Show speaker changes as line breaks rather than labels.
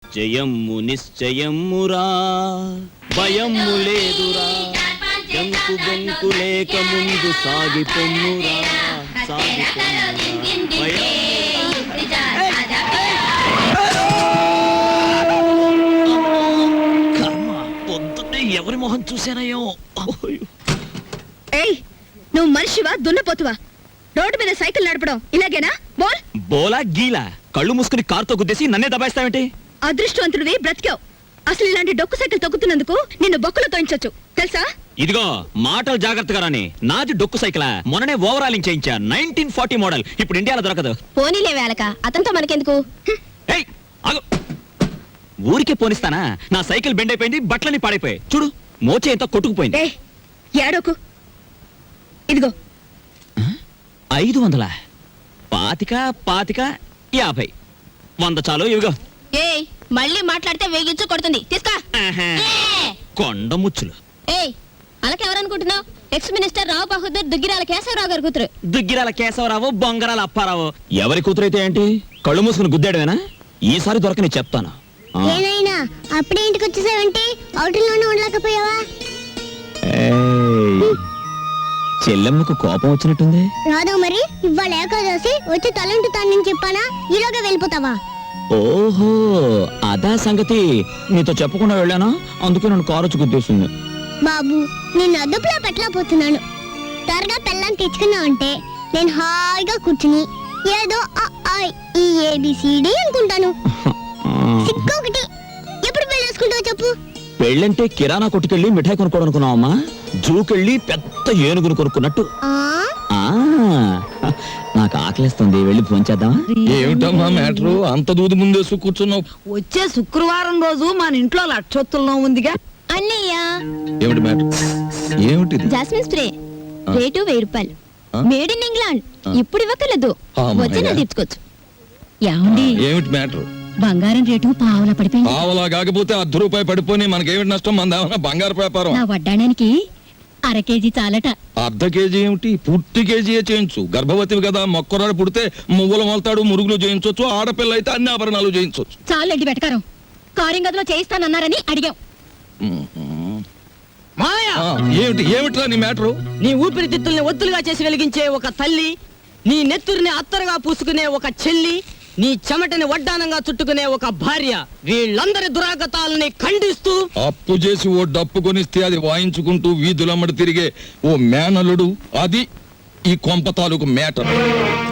జయమ్ము నిశ్చయమ్మురా భయమ్ము లేదురా జంకు గొంకు లేక ముందు సాగిపొమ్మురా పొద్దున్నే ఎవరి మొహం చూసానయ్యో.
ఏయ్, నువ్వు మనిషివా దున్నపోతువా? రోడ్డు మీద సైకిల్ నడపడం ఇలాగేనా?
బోలా గీలా కళ్ళు మూసుకుని కారుతో గుద్దేసి నన్నే దబాయిస్తావేంటి?
అదృష్టవంతుడివి, బ్రతికావు. అసలు ఇలాంటి డొక్కు సైకిల్ తొక్కుతున్నందుకు నిన్ను బొక్కలు తోయించొచ్చు తెలుసా?
ఇదిగో మాటలు జాగ్రత్తగా రాని. నాది డొక్కు సైకిల్, మొన్ననే ఓవరాలింగ్ చేయించా. 1940 మోడల్. ఇప్పుడు ఇండియాలో దొరకదు.
పోనీలే వేలక, అతనితో మనకెందుకు?
ఏయ్ ఆగు. ఊరికే పోనిస్తానా? నా సైకిల్ బెండ్ అయిపోయింది, బట్టలని పాడైపోయాయి. చూడు మోచే ఎంత కొట్టుకుపోయింది.
ఏడోకు. ఇదిగో
500 పాతిక 50 100 చాలు. ఇవిగో.
ఏయ్, మళ్ళీ మాట్లాడితే వేగించు కొడుతుంది. తీసుకో.
కొండ ముచ్చులు.
ఏయ్, అలాకెవరనుకుంటున్నావు? ఎక్స్ మినిస్టర్ రావు బహదూర్ దుగ్గిరాల కేశవరావు గారు కూతురు.
దుగ్గిరాల కేశవరావు, బొంగరాల అప్పారావు. ఎవరి కూతురైతే ఏంటి? కళ్ళు మూసుకుని గుద్దాడువేనా? ఈసారి దొరకని చెప్తాను.
ఏనైనా అప్పుడే ఇంటికి వచ్చేసావంటే అవుటిలోనే ఉండలేకపోయావా?
చెల్లెమ్మకు కోపం వచ్చినట్టుంది.
రాదు మరి, ఇవాళ ఏకాదశి వచ్చి తలంటుతానని చెప్పానా? ఈలోగా వెళ్ళిపోతావా?
ఓహో అదా సంగతి. నీతో చెప్పకుండా వెళ్ళానా? అందుకే నన్ను కారు వచ్చి గుద్దేసింది.
బాబు, నిన్ను అదుపులో పెట్టలేకపోతున్నాను. త్వరగా పెళ్ళాన్ని తెచ్చుకున్నావంటే నేను హాయిగా కూర్చుని ఏదో ఈ ఏబిసిడి అనుకుంటాను. సిక్కొకటి. ఎప్పుడు పెళ్ళేసుకుంటావు చెప్పు?
పెళ్ళంటే కిరాణా కొట్టుకెళ్ళి మిఠాయి కొనుక్కోవనుకున్నావమ్మా? జూకెళ్ళి పెద్ద ఏనుగును కొనుక్కున్నట్టు. నాకు ఆకలిస్తుంది, వెళ్ళి ఫోన్ చేద్దామా?
ఏమిటమ్మా మ్యాటరు? అంత దూది ముందేసు కూర్చున్నావు.
వచ్చే శుక్రవారం రోజు మన ఇంట్లో లక్షొత్తుల్లో ఉందిగా.
అన్నయ్య,
ఏమిటి మ్యాటర్? ఏమిటిది?
జాస్మిన్ స్ప్రే రేటు 1000 రూపాయలు. Made in England. ఇప్పుడు ఇవ్వకలేదు, వచ్చిన తీర్చుకోవచ్చు. ఏమండి,
ఏమిటి మ్యాటర్?
బంగారం రేటు పావులా పడిపోయింది.
పావలా కాకపోతే ₹10 పడిపోయి మనకేమిటి నష్టం? మందేమన్నా బంగారు వ్యాపారం?
నా వడ్డాడానికి 1/2 కేజీ చాలట.
½ కేజీ ఏమిటి? పూర్తి కేజీయే చేయించు. గర్భవతివి కదా, మొక్కరాడు పుడితే మువ్వలు మొలతాడు, మురుగులు చేయించవచ్చు. ఆడపిల్ల అయితే అన్ని ఆభరణాలు చేయించవచ్చు.
చాలండి వెటకారం. కారింగదిలో చేయిస్తానన్నారని అడిగాం.
మాయా,
ఏమిట్రా నీ మ్యాటరు?
నీ ఊపిరితిత్తుల్ని ఒత్తులుగా చేసి వెలిగించే ఒక తల్లి, నీ నెత్తురిని అత్తరుగా పూసుకునే ఒక చెల్లి, నీ చెమటని వడ్డానంగా చుట్టుకునే ఒక భార్య, వీళ్ళందరి దురాగతాలని ఖండిస్తూ
అప్పు చేసి ఓ డప్పు కొనిస్తే అది వాయించుకుంటూ వీధులమ్మడి తిరిగే ఓ మేనలుడు, అది ఈ కొంప తాలూకు మ్యాటర్.